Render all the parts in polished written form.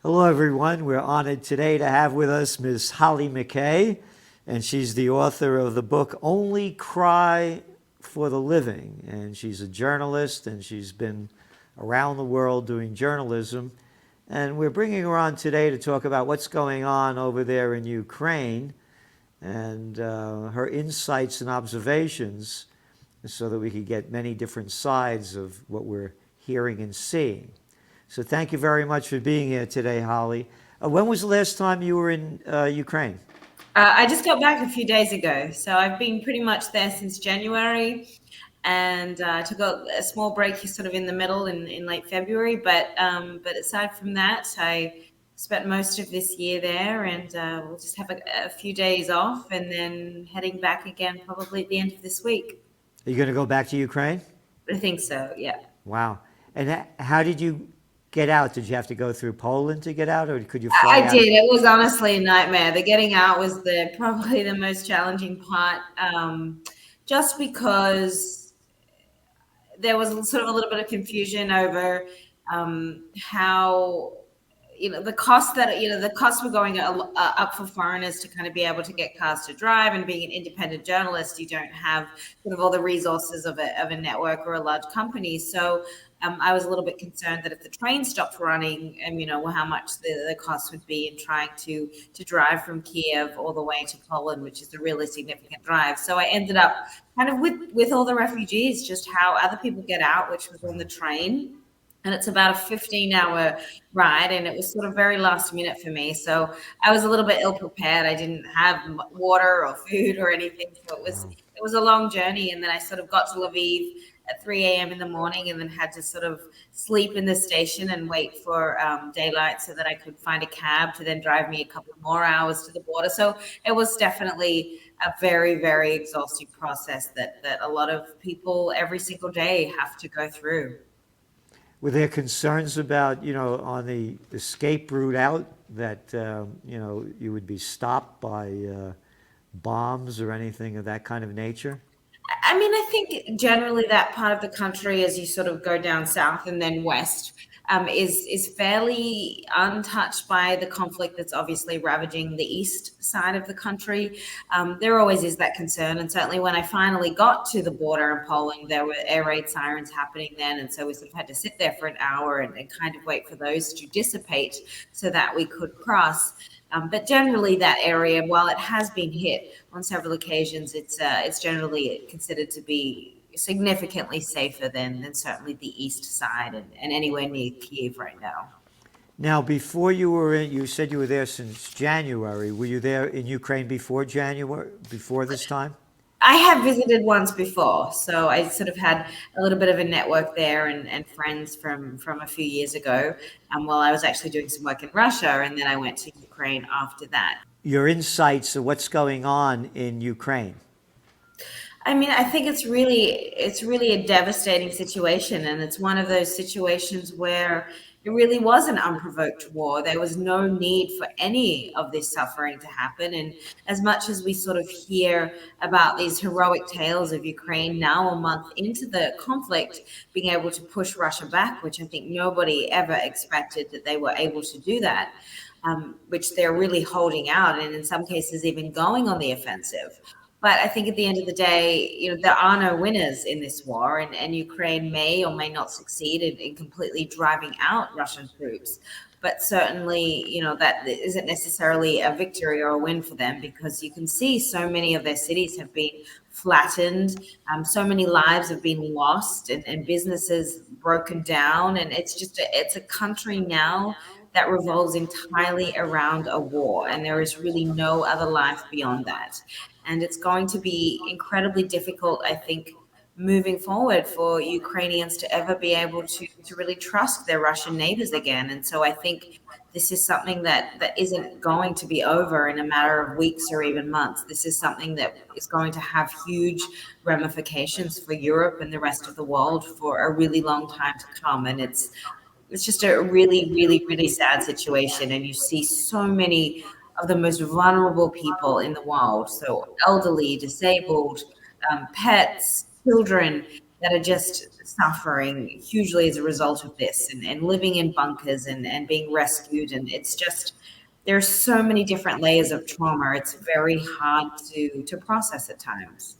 Hello, everyone. We're honored today to have with us Ms. Hollie McKay, and she's the author of the book Only Cry for the Living. And she's a journalist, and she's been around the world doing journalism. And we're bringing her on today to talk about what's going on over there in Ukraine and her insights and observations so that we could get many different sides of what we're hearing and seeing. So thank you very much for being here today, Hollie. When was the last time you were in Ukraine? I just got back a few days ago, so I've been pretty much there since January, and took a small break sort of in the middle in late February. But aside from that, I spent most of this year there, and we'll just have a few days off, and then heading back again probably at the end of this week. Are you going to go back to Ukraine? I think so, yeah. Wow. And how did you get out? Did you have to go through Poland to get out, or could you fly I out? did. It was honestly a nightmare. The getting out was the probably the most challenging part, just because there was sort of a little bit of confusion over how the costs were going up for foreigners to kind of be able to get cars to drive, and being an independent journalist, you don't have sort of all the resources of a network or a large company. So I was a little bit concerned that if the train stopped running, well, how much the cost would be in trying to drive from Kiev all the way to Poland, which is a really significant drive. So I ended up kind of with all the refugees, just how other people get out, which was on the train. And it's about a 15-hour ride, and it was sort of very last minute for me. So I was a little bit ill prepared. I didn't have water or food or anything. So Wow. it was a long journey. And then I sort of got to Lviv at 3 a.m. in the morning, and then had to sort of sleep in the station and wait for daylight so that I could find a cab to then drive me a couple more hours to the border. So it was definitely a very, very exhausting process that a lot of people every single day have to go through. Were there concerns about, on the escape route out that, you would be stopped by bombs or anything of that kind of nature? I mean, I think generally that part of the country, as you sort of go down south and then west, is fairly untouched by the conflict that's obviously ravaging the east side of the country. There always is that concern, and certainly when I finally got to the border in Poland, there were air raid sirens happening then, and so we sort of had to sit there for an hour and kind of wait for those to dissipate so that we could cross. But generally, that area, while it has been hit on several occasions, it's generally considered to be significantly safer than certainly the east side and anywhere near Kiev right now. Now, before you were in, you said you were there since January. Were you there in Ukraine before January, before this time? I have visited once before, so I sort of had a little bit of a network there and friends from a few years ago. While I was actually doing some work in Russia, and then I went to Ukraine after that. Your insights of what's going on in Ukraine. I mean, I think it's really a devastating situation, and it's one of those situations where it really was an unprovoked war. There was no need for any of this suffering to happen. And as much as we sort of hear about these heroic tales of Ukraine now, a month into the conflict, being able to push Russia back, which I think nobody ever expected that they were able to do that, which they're really holding out, and in some cases even going on the offensive. But I think at the end of the day, there are no winners in this war, and Ukraine may or may not succeed in completely driving out Russian troops. But certainly, that isn't necessarily a victory or a win for them, because you can see so many of their cities have been flattened, so many lives have been lost, and businesses broken down, and it's a country now that revolves entirely around a war, and there is really no other life beyond that. And it's going to be incredibly difficult, I think, moving forward for Ukrainians to ever be able to really trust their Russian neighbors again. And so I think this is something that isn't going to be over in a matter of weeks or even months. This is something that is going to have huge ramifications for Europe and the rest of the world for a really long time to come. And it's just a really, really, really sad situation. And you see so many of the most vulnerable people in the world. So elderly, disabled, pets, children, that are just suffering hugely as a result of this, and living in bunkers, and being rescued. And it's just, there are so many different layers of trauma. It's very hard to process at times.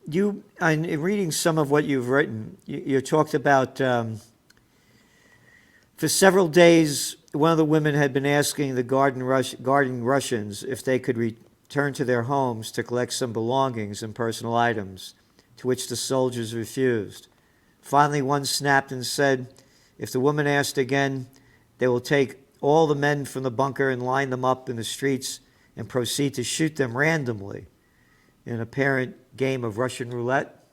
You, in reading some of what you've written, you talked about for several days, one of the women had been asking the guarding Russians if they could return to their homes to collect some belongings and personal items, to which the soldiers refused. Finally, one snapped and said, if the woman asked again, they will take all the men from the bunker and line them up in the streets and proceed to shoot them randomly in an apparent game of Russian roulette.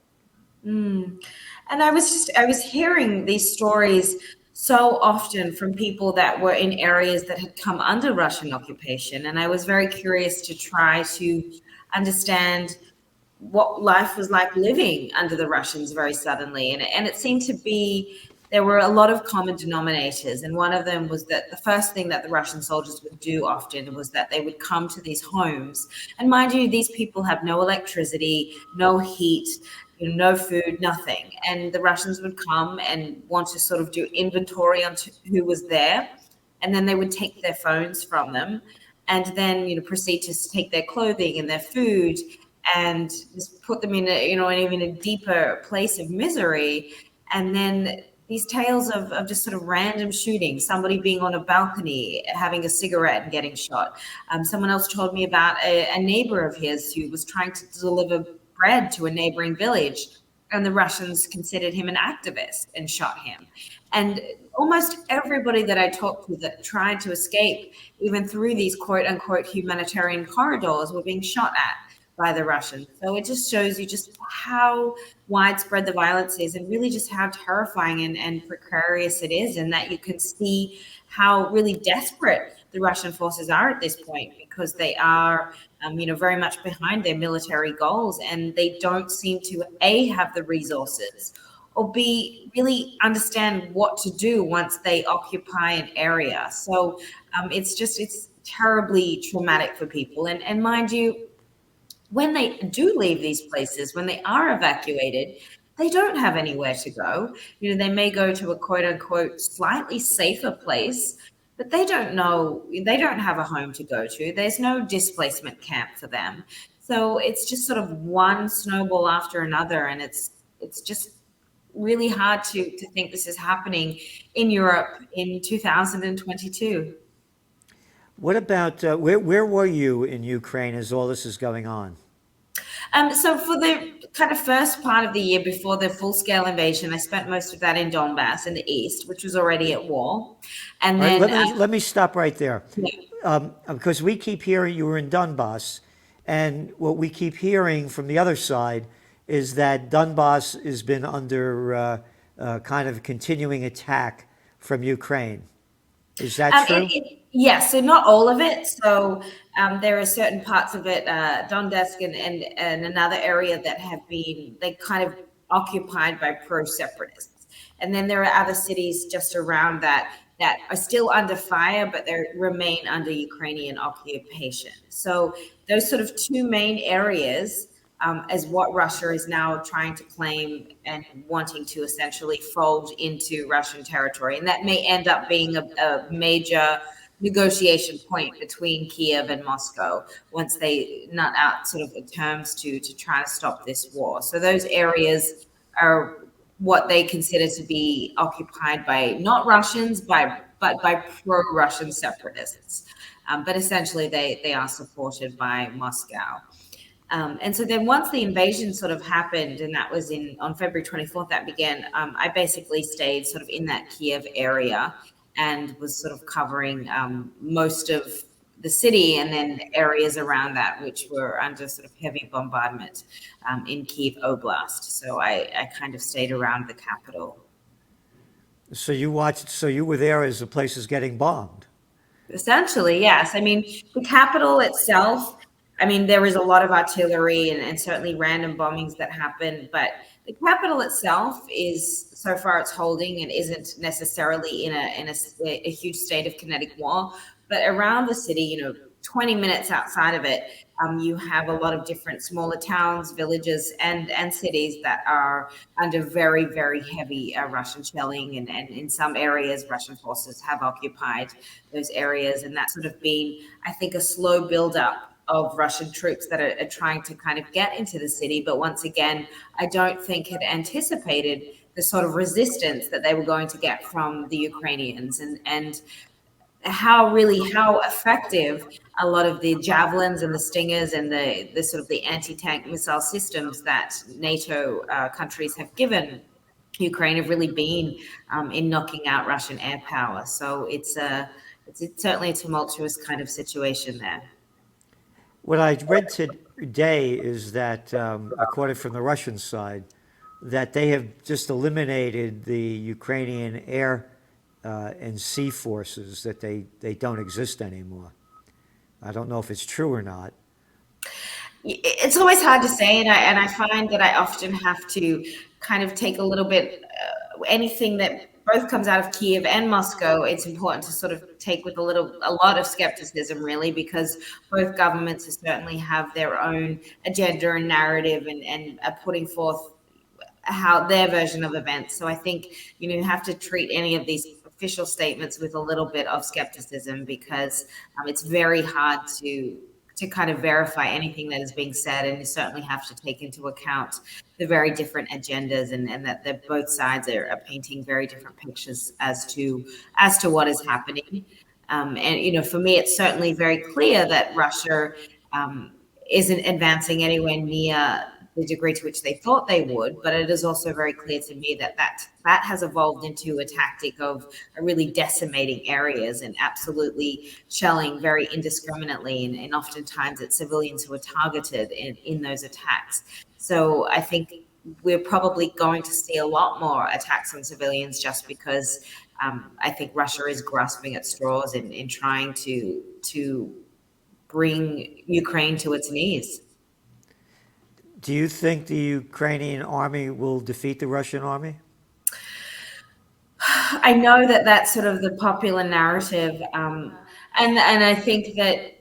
Mm. And I was hearing these stories so often from people that were in areas that had come under Russian occupation. And I was very curious to try to understand what life was like living under the Russians very suddenly. And it seemed to be, there were a lot of common denominators. And one of them was that the first thing that the Russian soldiers would do often was that they would come to these homes. And mind you, these people have no electricity, no heat, no food, nothing. And the Russians would come and want to sort of do inventory on who was there. And then they would take their phones from them, and then, proceed to take their clothing and their food, and just put them in an even a deeper place of misery. And then these tales of just sort of random shooting, somebody being on a balcony, having a cigarette and getting shot. Someone else told me about a neighbor of his who was trying to deliver bread to a neighboring village, and the Russians considered him an activist and shot him. And almost everybody that I talked to that tried to escape, even through these quote unquote humanitarian corridors, were being shot at by the Russians. So it just shows you just how widespread the violence is, and really just how terrifying and precarious it is, and that you can see how really desperate the Russian forces are at this point, because they are, very much behind their military goals, and they don't seem to A, have the resources, or B, really understand what to do once they occupy an area. So it's terribly traumatic for people. And mind you, when they do leave these places, when they are evacuated, they don't have anywhere to go. They may go to a quote unquote slightly safer place, but they don't know, they don't have a home to go to. There's no displacement camp for them. So it's just sort of one snowball after another. And it's just really hard to think this is happening in Europe in 2022. What about where were you in Ukraine as all this is going on? So for the kind of first part of the year before the full-scale invasion, I spent most of that in Donbas in the east, which was already at war. And All right, then, let me stop right there, yeah. because we keep hearing you were in Donbas, and what we keep hearing from the other side is that Donbas has been under kind of continuing attack from Ukraine. Is that true? Yes, so not all of it. So there are certain parts of it, Donetsk and another area that have been, they kind of occupied by pro-separatists. And then there are other cities just around that are still under fire, but they remain under Ukrainian occupation. So those sort of two main areas as what Russia is now trying to claim and wanting to essentially fold into Russian territory. And that may end up being a major negotiation point between Kiev and Moscow once they nut out sort of terms to try to stop this war. So those areas are what they consider to be occupied by not Russians, but by pro-Russian separatists. But essentially they are supported by Moscow. And so then once the invasion sort of happened, and that was on February 24th, that began, I basically stayed sort of in that Kiev area and was sort of covering most of the city and then areas around that, which were under sort of heavy bombardment in Kiev Oblast. So I kind of stayed around the capital. So you were there as the place is getting bombed. Essentially, yes. I mean, the capital itself, I mean, there is a lot of artillery and certainly random bombings that happen, but the capital itself is, so far it's holding and isn't necessarily in a huge state of kinetic war. But around the city, 20 minutes outside of it, you have a lot of different smaller towns, villages, and cities that are under very, very heavy Russian shelling. And in some areas, Russian forces have occupied those areas. And that's sort of been, I think, a slow buildup of Russian troops that are trying to kind of get into the city. But once again, I don't think had anticipated the sort of resistance that they were going to get from the Ukrainians, and how effective a lot of the javelins and the stingers and the sort of the anti-tank missile systems that NATO countries have given Ukraine have really been in knocking out Russian air power. So it's certainly a tumultuous kind of situation there. What I read today is that, according from the Russian side, that they have just eliminated the Ukrainian air and sea forces, that they don't exist anymore. I don't know if it's true or not. It's always hard to say, and I find that I often have to kind of take a little bit anything that both comes out of Kiev and Moscow. It's important to sort of take with a lot of skepticism, really, because both governments certainly have their own agenda and narrative, and are putting forth how their version of events. So I think you have to treat any of these official statements with a little bit of skepticism, because it's very hard to kind of verify anything that is being said, and you certainly have to take into account the very different agendas, and that both sides are painting very different pictures as to what is happening. And for me, it's certainly very clear that Russia isn't advancing anywhere near the degree to which they thought they would, but it is also very clear to me that has evolved into a tactic of really decimating areas and absolutely shelling very indiscriminately, and oftentimes it's civilians who are targeted in those attacks. So I think we're probably going to see a lot more attacks on civilians, just because I think Russia is grasping at straws in trying to bring Ukraine to its knees. Do you think the Ukrainian army will defeat the Russian army? I know that that's sort of the popular narrative, and I think that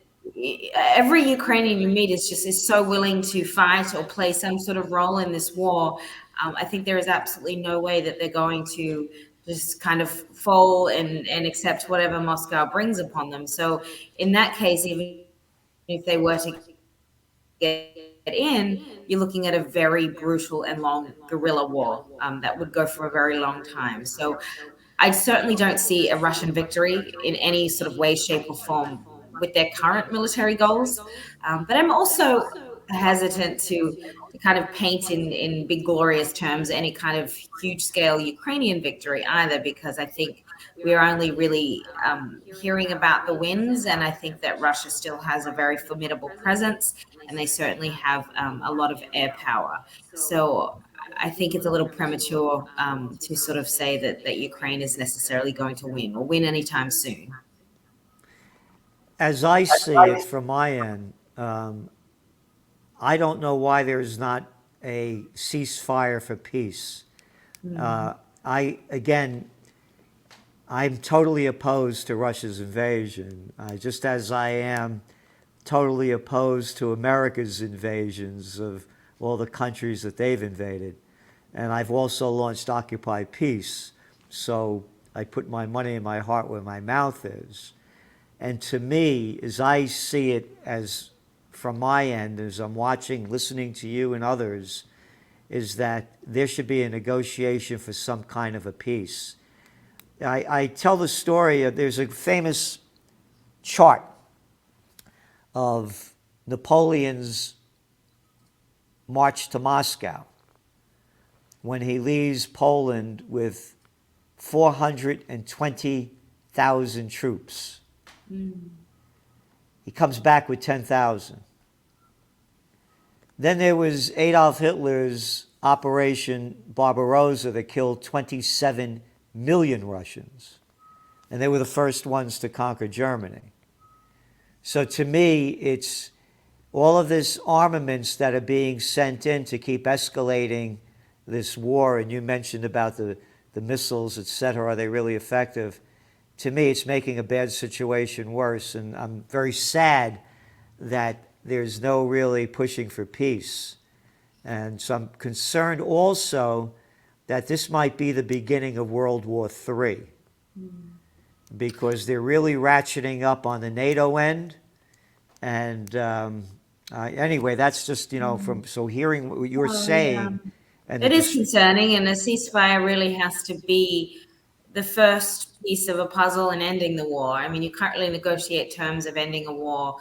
every Ukrainian you meet is so willing to fight or play some sort of role in this war. I think there is absolutely no way that they're going to just kind of fall and accept whatever Moscow brings upon them. So in that case, even if they were to get in, you're looking at a very brutal and long guerrilla war that would go for a very long time. So I certainly don't see a Russian victory in any sort of way, shape, or form with their current military goals. But I'm also hesitant to kind of paint in big, glorious terms any kind of huge scale Ukrainian victory either, because I think we're only really hearing about the wins. And I think that Russia still has a very formidable presence, and they certainly have a lot of air power. So I think it's a little premature to sort of say that Ukraine is necessarily going to win or win anytime soon. As I see it from my end, I don't know why there's not a ceasefire for peace. I'm totally opposed to Russia's invasion, just as I am totally opposed to America's invasions of all the countries that they've invaded. And I've also launched Occupy Peace, so I put my money in my heart where my mouth is. And to me, as I see it, as from my end, as I'm watching, listening to you and others, is that there should be a negotiation for some kind of a peace. I tell the story, there's a famous chart of Napoleon's march to Moscow when he leaves Poland with 420,000 troops. He comes back with 10,000. Then there was Adolf Hitler's Operation Barbarossa that killed 27 million Russians. And they were the first ones to conquer Germany. So to me, it's all of this armaments that are being sent in to keep escalating this war. And you mentioned about the missiles, et cetera. Are they really effective? to me, it's making a bad situation worse. And I'm very sad that there's no really pushing for peace. And so I'm concerned also that this might be the beginning of World War III, because they're really ratcheting up on the NATO end. And anyway, that's just, so hearing what you were saying. And It is concerning, and a ceasefire really has to be the first piece of a puzzle in ending the war. I mean, you can't really negotiate terms of ending a war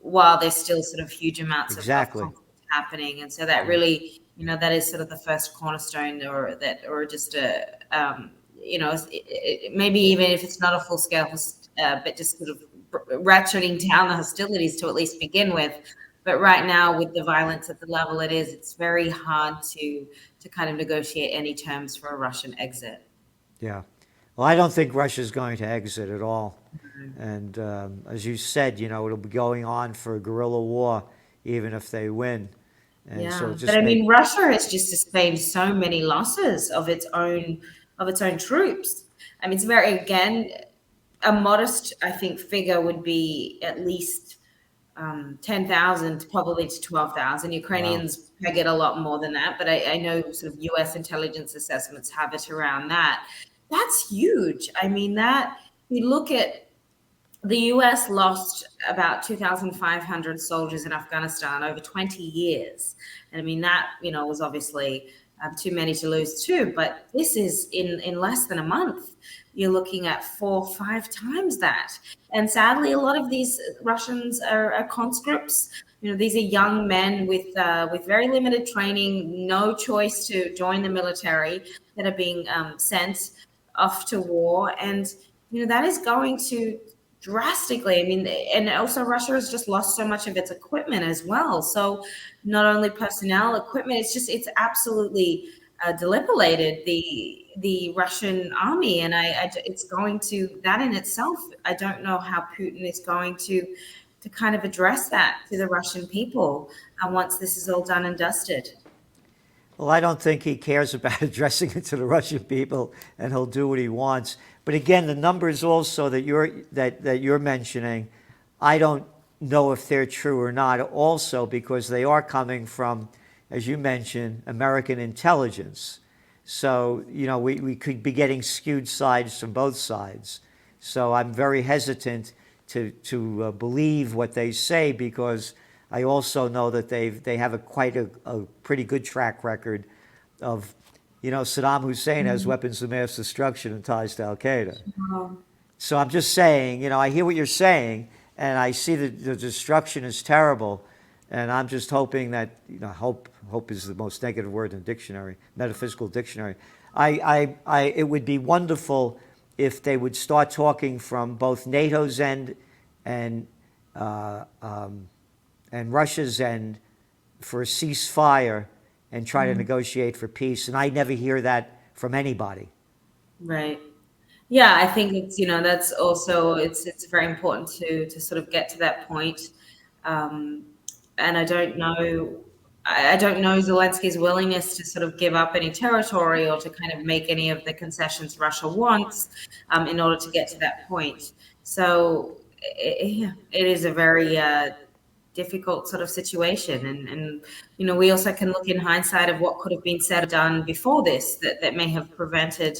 while there's still sort of huge amounts of conflict happening. And so that really, that is sort of the first cornerstone, or just maybe even if it's not a full scale, but just sort of ratcheting down the hostilities to at least begin with. But right now, with the violence at the level it is, it's very hard to kind of negotiate any terms for a Russian exit. Yeah. Well, I don't think Russia's going to exit at all. Mm-hmm. And as you said, it'll be going on for a guerrilla war, even if they win. And so but I mean, Russia has just sustained so many losses of its own troops. I mean, it's again, a modest, I think, figure would be at least 10,000, probably to 12,000. Ukrainians peg it a lot more than that, but I know sort of U.S. intelligence assessments have it around that. That's huge. I mean, you look at the U.S. lost about 2,500 soldiers in Afghanistan over 20 years. And I mean, that, was obviously too many to lose too, but this is in less than a month. You're looking at 4 or 5 times that. And sadly, a lot of these Russians are conscripts. These are young men with very limited training, no choice to join the military, that are being sent off to war. And, that is going to drastically, I mean, and also Russia has just lost so much of its equipment as well. So not only personnel, equipment, it's absolutely dilapidated the Russian army. And it's going to, that in itself, I don't know how Putin is going to kind of address that to the Russian people once this is all done and dusted. Well, I don't think he cares about addressing it to the Russian people, and he'll do what he wants. But again, the numbers also that you're mentioning, I don't know if they're true or not, also because they are coming from, as you mentioned, American intelligence. So, we could be getting skewed sides from both sides. So I'm very hesitant to believe what they say, because I also know that they have quite a pretty good track record of, Saddam Hussein has weapons of mass destruction and ties to Al Qaeda. Wow. So I'm just saying, I hear what you're saying, and I see that the destruction is terrible, and I'm just hoping that, hope is the most negative word in the dictionary, metaphysical dictionary. It would be wonderful if they would start talking from both NATO's end and Russia's end for a ceasefire and try to negotiate for peace. And I never hear that from anybody. Right. Yeah, I think it's, that's also, it's very important to sort of get to that point. And I don't know Zelensky's willingness to sort of give up any territory or to kind of make any of the concessions Russia wants in order to get to that point. So it is a very difficult sort of situation. And we also can look in hindsight of what could have been said or done before this that may have prevented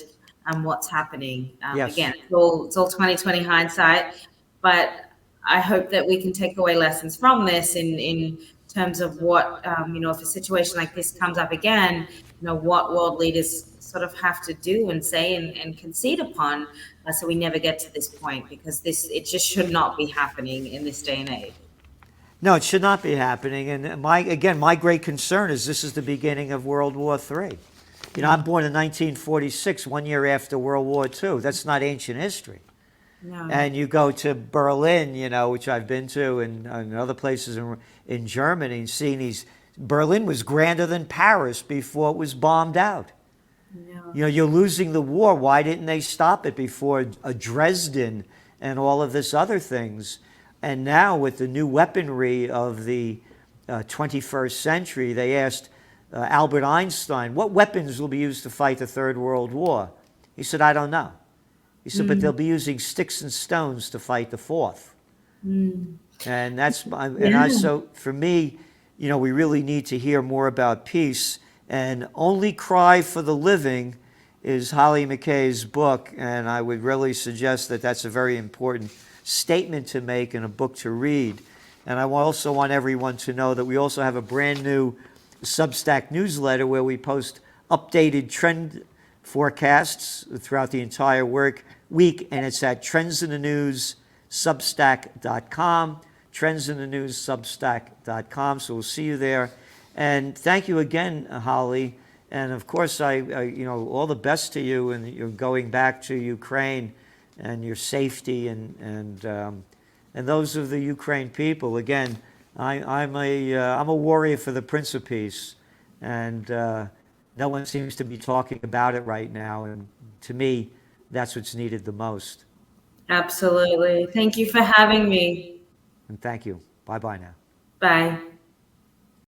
what's happening. Yes. Again, it's all 2020 hindsight, but I hope that we can take away lessons from this in terms of what, if a situation like this comes up again, what world leaders sort of have to do and say and concede upon, so we never get to this point, because it just should not be happening in this day and age. No, it should not be happening. And my great concern is this is the beginning of World War III. I'm born in 1946, 1 year after World War II. That's not ancient history. No. And you go to Berlin, which I've been to, and other places in Germany, and seeing Berlin was grander than Paris before it was bombed out. Yeah. You're losing the war. Why didn't they stop it before Dresden and all of this other things? And now with the new weaponry of the 21st century, they asked Albert Einstein, what weapons will be used to fight the Third World War? He said, I don't know. He said, but they'll be using sticks and stones to fight the fourth. And that's my, and I, Yeah. so for me, you know, we really need to hear more about peace. And Only Cry for the Living is Hollie McKay's book, and I would really suggest that that's a very important statement to make and a book to read. And I also want everyone to know that we also have a brand new Substack newsletter where we post updated trend forecasts throughout the entire week, and it's at trendsinthenews.substack.com, trendsinthenews.substack.com. So we'll see you there. And thank you again, Hollie. And of course, I you know, all the best to you, and you're going back to Ukraine, and your safety, and those of the Ukraine people. Again, I'm a warrior for the Prince of Peace, and no one seems to be talking about it right now. And to me, that's what's needed the most. Absolutely. Thank you for having me. And thank you. Bye bye now. Bye.